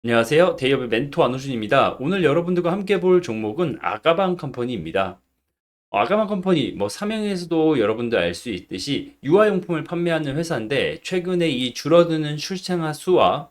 안녕하세요. 대기업의 멘토 안호준입니다. 오늘 여러분들과 함께 볼 종목은 아가방 컴퍼니입니다. 아가방 컴퍼니, 사명에서도 여러분들 알 수 있듯이 유아용품을 판매하는 회사인데, 최근에 이 줄어드는 출생아 수와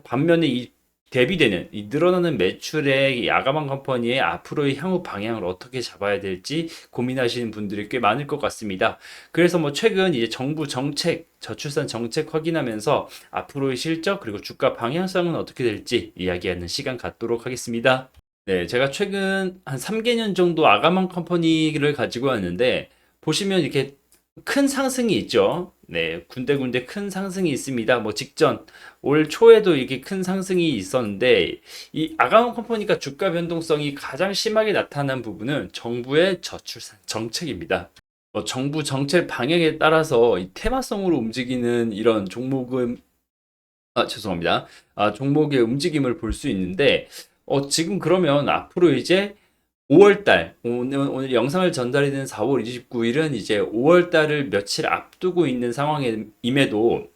반면에 이 대비되는 이 늘어나는 매출의 이 아가방 컴퍼니의 앞으로의 향후 방향을 어떻게 잡아야 될지 고민하시는 분들이 꽤 많을 것 같습니다. 그래서 최근 이제 정부 정책, 저출산 정책 확인하면서 앞으로의 실적 그리고 주가 방향성은 어떻게 될지 이야기하는 시간 갖도록 하겠습니다. 네, 제가 최근 한 3개년 정도 아가망 컴퍼니를 가지고 왔는데, 보시면 이렇게 큰 상승이 있죠. 네, 군데군데 큰 상승이 있습니다. 직전, 올 초에도 이렇게 큰 상승이 있었는데, 이 아가망 컴퍼니가 주가 변동성이 가장 심하게 나타난 부분은 정부의 저출산 정책입니다. 정부 정책 방향에 따라서 이 테마성으로 움직이는 이런 종목은 죄송합니다. 종목의 움직임을 볼 수 있는데, 지금 그러면 앞으로 이제 5월 달, 오늘 영상을 전달해드린 4월 29일은 이제 5월 달을 며칠 앞두고 있는 상황임에도,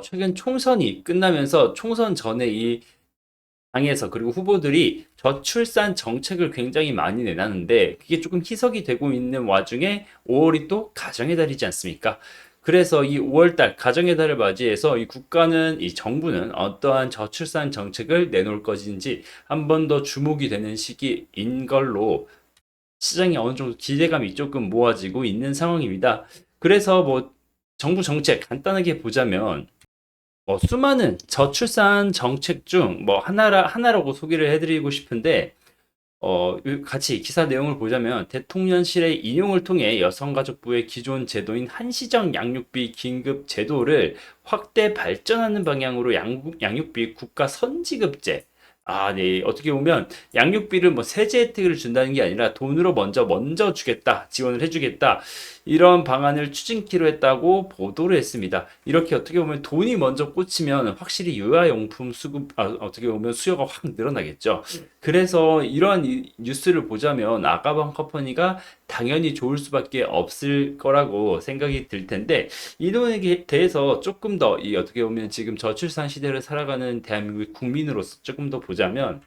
최근 총선이 끝나면서 총선 전에 이 당에서 그리고 후보들이 저출산 정책을 굉장히 많이 내놨는데 그게 조금 희석이 되고 있는 와중에 5월이 또 가정의 달이지 않습니까? 그래서 이 5월 달 가정의 달을 맞이해서 이 국가는 이 정부는 어떠한 저출산 정책을 내놓을 것인지 한 번 더 주목이 되는 시기인 걸로 시장에 어느 정도 기대감이 조금 모아지고 있는 상황입니다. 그래서 정부 정책 간단하게 보자면 수많은 저출산 정책 중 하나라고 소개를 해드리고 싶은데, 같이 기사 내용을 보자면 대통령실의 인용을 통해 여성가족부의 기존 제도인 한시정 양육비 긴급 제도를 확대 발전하는 방향으로 양육비 국가 선지급제. 네. 어떻게 보면 양육비를 세제 혜택을 준다는 게 아니라 돈으로 먼저 주겠다, 지원을 해주겠다. 이런 방안을 추진키로 했다고 보도를 했습니다. 이렇게 어떻게 보면 돈이 먼저 꽂히면 확실히 유아용품 어떻게 보면 수요가 확 늘어나겠죠. 그래서 이러한 뉴스를 보자면 아가방 컴퍼니가 당연히 좋을 수밖에 없을 거라고 생각이 들 텐데 이 부분에 대해서 조금 더 이 어떻게 보면 지금 저출산 시대를 살아가는 대한민국 국민으로서 조금 더 보자면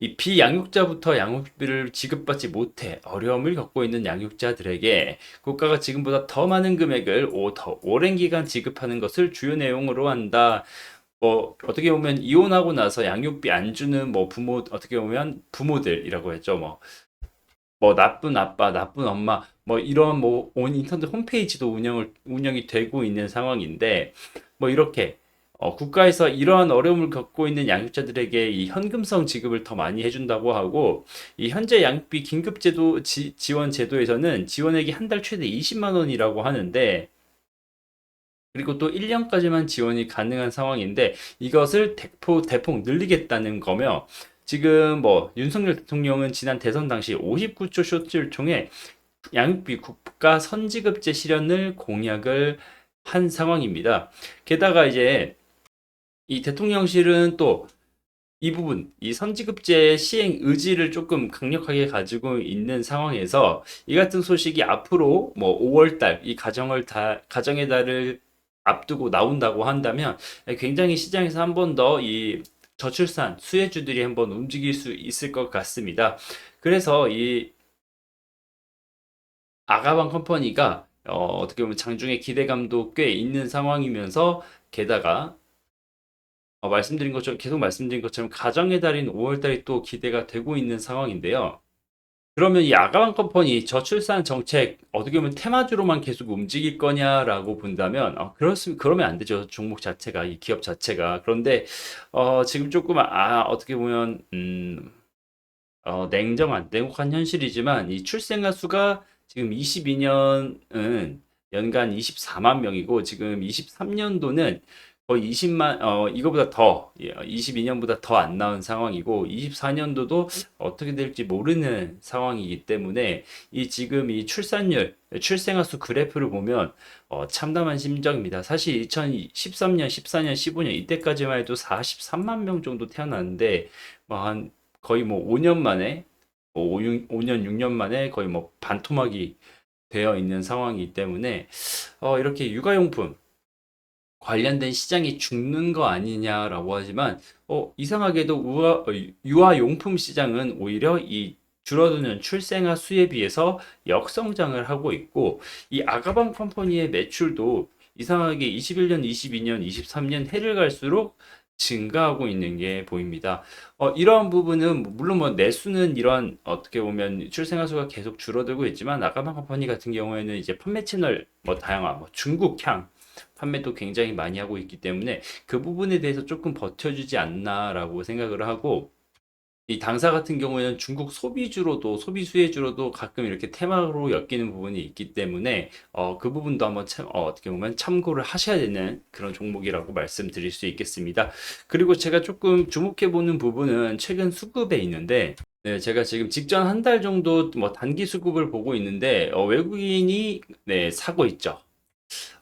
이 비양육자부터 양육비를 지급받지 못해 어려움을 겪고 있는 양육자들에게 국가가 지금보다 더 많은 금액을 더 오랜 기간 지급하는 것을 주요 내용으로 한다. 어떻게 보면 이혼하고 나서 양육비 안 주는 어떻게 보면 부모들이라고 했죠. 나쁜 아빠, 나쁜 엄마, 이런 온 인터넷 홈페이지도 운영이 되고 있는 상황인데, 이렇게, 국가에서 이러한 어려움을 겪고 있는 양육자들에게 이 현금성 지급을 더 많이 해준다고 하고, 이 현재 양육비 긴급제도 지원 제도에서는 지원액이 한 달 최대 20만 원이라고 하는데, 그리고 또 1년까지만 지원이 가능한 상황인데 이것을 대폭 늘리겠다는 거며 지금 윤석열 대통령은 지난 대선 당시 59초 쇼츠를 통해 양육비 국가 선지급제 실현을 공약을 한 상황입니다. 게다가 이제 이 대통령실은 또 이 부분, 이 선지급제 시행 의지를 조금 강력하게 가지고 있는 상황에서 이 같은 소식이 앞으로 5월 달, 가정의 달을 앞두고 나온다고 한다면 굉장히 시장에서 한 번 더 이 저출산 수혜주들이 한번 움직일 수 있을 것 같습니다. 그래서 이 아가방 컴퍼니가 어떻게 보면 장중에 기대감도 꽤 있는 상황이면서 게다가 계속 말씀드린 것처럼 가정의 달인 5월 달이 또 기대가 되고 있는 상황인데요. 그러면 이 아가방 컴퍼니 저출산 정책 어떻게 보면 테마주로만 계속 움직일 거냐라고 본다면 그러면 안 되죠. 종목 자체가 이 기업 자체가. 그런데 지금 조금 어떻게 보면 냉혹한 현실이지만 이 출생아 수가 지금 22년은 연간 24만 명이고 지금 23년도는 거의 20만 이거보다 더 22년보다 더 안 나온 상황이고 24년도도 어떻게 될지 모르는 상황이기 때문에 이 지금 이 출생아 수 그래프를 보면 참담한 심정입니다. 사실 2013년, 14년, 15년 이때까지만 해도 43만 명 정도 태어났는데 한 거의 5년 만에 5년 6년 만에 거의 반토막이 되어 있는 상황이기 때문에 이렇게 육아용품 관련된 시장이 죽는 거 아니냐라고 하지만 이상하게도 유아용품 시장은 오히려 이 줄어드는 출생아 수에 비해서 역성장을 하고 있고 이 아가방 컴퍼니의 매출도 이상하게 21년, 22년, 23년 해를 갈수록 증가하고 있는 게 보입니다. 이러한 부분은 물론 뭐 내수는 이러한 어떻게 보면 출생아 수가 계속 줄어들고 있지만 아가방 컴퍼니 같은 경우에는 이제 판매 채널 뭐 다양한 뭐 중국향 판매도 굉장히 많이 하고 있기 때문에 그 부분에 대해서 조금 버텨주지 않나라고 생각을 하고 이 당사 같은 경우에는 중국 소비주로도 소비 수혜주로도 가끔 이렇게 테마로 엮이는 부분이 있기 때문에 그 부분도 한번 어떻게 보면 참고를 하셔야 되는 그런 종목이라고 말씀드릴 수 있겠습니다. 그리고 제가 조금 주목해 보는 부분은 최근 수급에 있는데 네, 제가 지금 직전 한 달 정도 뭐 단기 수급을 보고 있는데 외국인이 네, 사고 있죠.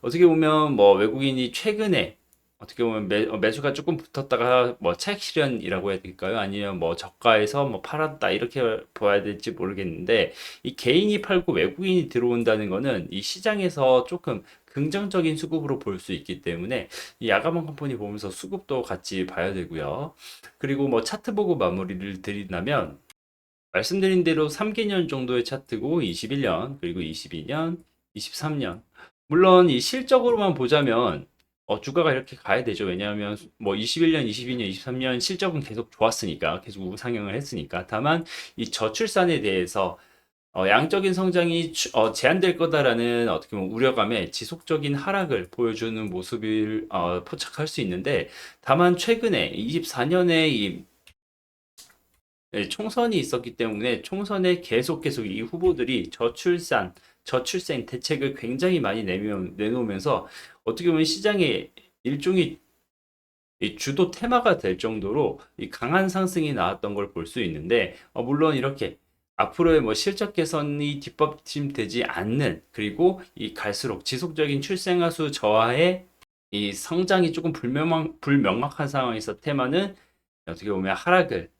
어떻게 보면 뭐 외국인이 최근에 어떻게 보면 매수가 조금 붙었다가 뭐 차익 실현이라고 해야 될까요? 아니면 뭐 저가에서 뭐 팔았다 이렇게 봐야 될지 모르겠는데 이 개인이 팔고 외국인이 들어온다는 거는 이 시장에서 조금 긍정적인 수급으로 볼 수 있기 때문에 이 야가만 컴퍼니 보면서 수급도 같이 봐야 되고요. 그리고 뭐 차트 보고 마무리를 드린다면 말씀드린 대로 3개년 정도의 차트고 21년 그리고 22년, 23년 물론 이 실적으로만 보자면 주가가 이렇게 가야 되죠. 왜냐하면 뭐 21년, 22년, 23년 실적은 계속 좋았으니까 계속 우상향을 했으니까 다만 이 저출산에 대해서 양적인 성장이 제한될 거다라는 어떻게 보면 우려감에 지속적인 하락을 보여주는 모습을 포착할 수 있는데 다만 최근에 24년에 이 네, 총선이 있었기 때문에 총선에 계속 이 후보들이 저출생 대책을 굉장히 많이 내놓으면서 어떻게 보면 시장의 일종의 이 주도 테마가 될 정도로 이 강한 상승이 나왔던 걸 볼 수 있는데 물론 이렇게 앞으로의 뭐 실적 개선이 뒷받침되지 않는 그리고 이 갈수록 지속적인 출생아 수 저하의 이 성장이 조금 불명확한 상황에서 테마는 어떻게 보면 하락을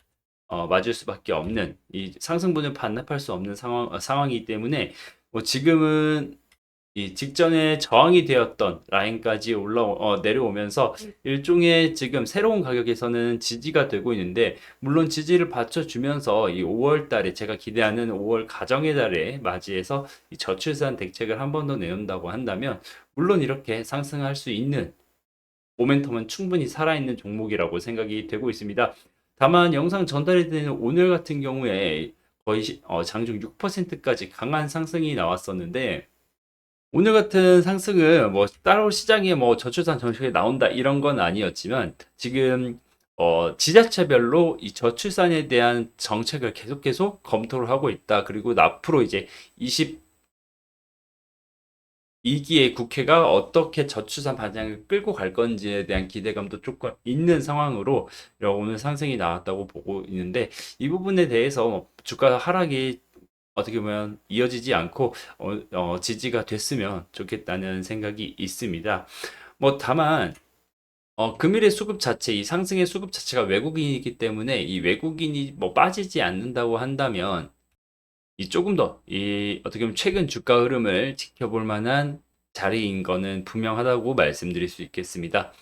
맞을 수밖에 없는 이 상승분을 반납할 수 없는 상황이기 때문에 뭐 지금은 이 직전에 저항이 되었던 라인까지 내려오면서 일종의 지금 새로운 가격에서는 지지가 되고 있는데 물론 지지를 받쳐주면서 이 5월 달에 제가 기대하는 5월 가정의 달에 맞이해서 이 저출산 대책을 한 번 더 내놓는다고 한다면 물론 이렇게 상승할 수 있는 모멘텀은 충분히 살아있는 종목이라고 생각이 되고 있습니다. 다만 영상 전달이 되는 오늘 같은 경우에 거의 장중 6%까지 강한 상승이 나왔었는데 오늘 같은 상승은 뭐 따로 시장에 뭐 저출산 정책이 나온다 이런 건 아니었지만 지금 지자체별로 이 저출산에 대한 정책을 계속 검토를 하고 있다. 그리고 앞으로 이제 2기의 국회가 어떻게 저출산 반향을 끌고 갈 건지에 대한 기대감도 조금 있는 상황으로 오늘 상승이 나왔다고 보고 있는데 이 부분에 대해서 뭐 주가 하락이 어떻게 보면 이어지지 않고 지지가 됐으면 좋겠다는 생각이 있습니다. 뭐 다만 금일의 수급 자체, 이 상승의 수급 자체가 외국인이기 때문에 이 외국인이 뭐 빠지지 않는다고 한다면 이 조금 더 이 어떻게 보면 최근 주가 흐름을 지켜볼 만한 자리인 거는 분명하다고 말씀드릴 수 있겠습니다.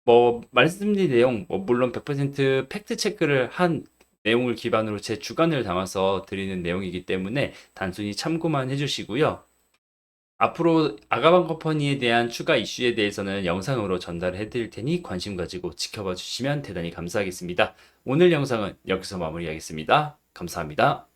뭐 말씀드린 내용 물론 100% 팩트 체크를 한 내용을 기반으로 제 주관을 담아서 드리는 내용이기 때문에 단순히 참고만 해주시고요. 앞으로 아가방 컴퍼니에 대한 추가 이슈에 대해서는 영상으로 전달해 드릴 테니 관심 가지고 지켜봐 주시면 대단히 감사하겠습니다. 오늘 영상은 여기서 마무리하겠습니다. 감사합니다.